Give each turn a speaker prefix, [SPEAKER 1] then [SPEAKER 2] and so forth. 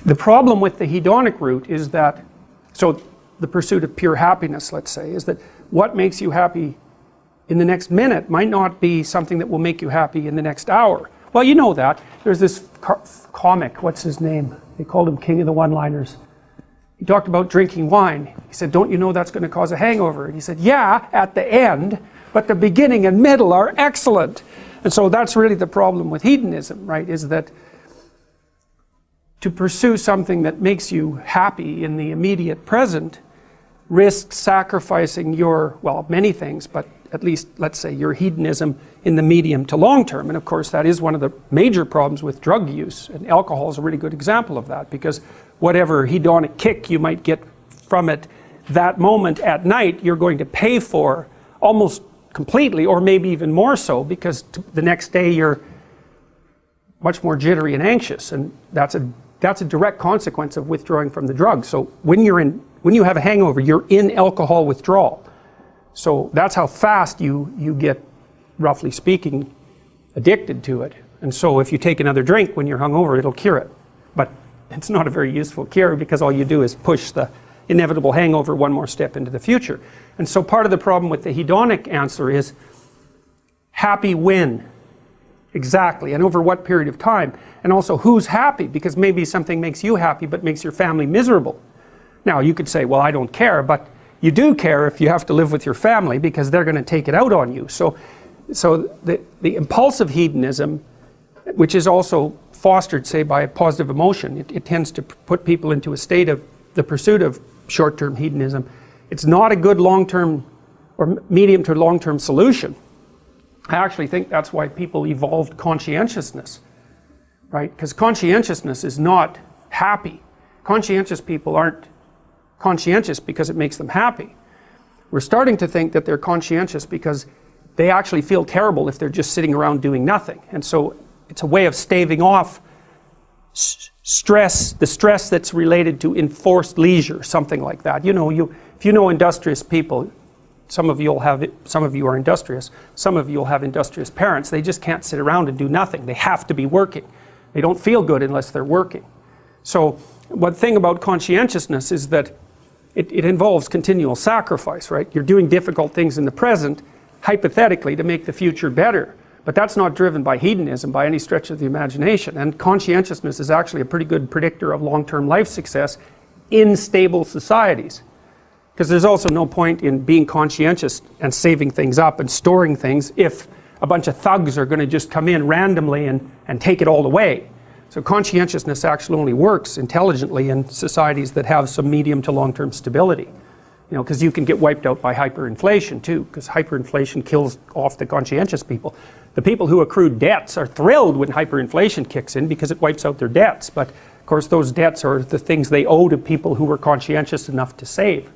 [SPEAKER 1] The problem with the hedonic route is that, so the pursuit of pure happiness, let's say, is that what makes you happy in the next minute might not be something that will make you happy in the next hour. Well, you know that. There's this comic, what's his name? They called him King of the One-Liners. He talked about drinking wine. He said, don't you know that's going to cause a hangover? And he said, yeah, at the end, but the beginning and middle are excellent. And so that's really the problem with hedonism, right? Is that to pursue something that makes you happy in the immediate present risks sacrificing your, well, many things, but at least, let's say, your hedonism in the medium to long term. And of course, that is one of the major problems with drug use. And alcohol is a really good example of that, because whatever hedonic kick you might get from it that moment at night, you're going to pay for almost completely, or maybe even more so, because the next day you're much more jittery and anxious. And that's a direct consequence of withdrawing from the drug. So when you have a hangover, you're in alcohol withdrawal. So that's how fast you get, roughly speaking, addicted to it. And so if you take another drink when you're hungover, it'll cure it. But it's not a very useful cure, because all you do is push the inevitable hangover one more step into the future. And so part of the problem with the hedonic answer is happy when? Exactly, and over what period of time? And also, who's happy? Because maybe something makes you happy but makes your family miserable. Now, you could say, well, I don't care, but you do care if you have to live with your family, because they're going to take it out on you. So the impulsive hedonism, which is also fostered, say, by a positive emotion, it tends to put people into a state of the pursuit of short-term hedonism. It's not a good long-term or medium to long-term solution. I actually think that's why people evolved conscientiousness, right? Because conscientiousness is not happy. Conscientious people aren't conscientious because it makes them happy. We're starting to think that they're conscientious because they actually feel terrible if they're just sitting around doing nothing. And so it's a way of staving off stress, the stress that's related to enforced leisure, something like that. You know, if you know industrious people, some of you are industrious, some of you will have industrious parents. They just can't sit around and do nothing. They have to be working. They don't feel good unless they're working. So one thing about conscientiousness is that it involves continual sacrifice, right? You're doing difficult things in the present, hypothetically, to make the future better. But that's not driven by hedonism by any stretch of the imagination. And conscientiousness is actually a pretty good predictor of long-term life success in stable societies. Because there's also no point in being conscientious and saving things up and storing things if a bunch of thugs are going to just come in randomly and take it all away. So conscientiousness actually only works intelligently in societies that have some medium to long-term stability. You know, because you can get wiped out by hyperinflation too, because hyperinflation kills off the conscientious people. The people who accrue debts are thrilled when hyperinflation kicks in because it wipes out their debts. But of course those debts are the things they owe to people who were conscientious enough to save.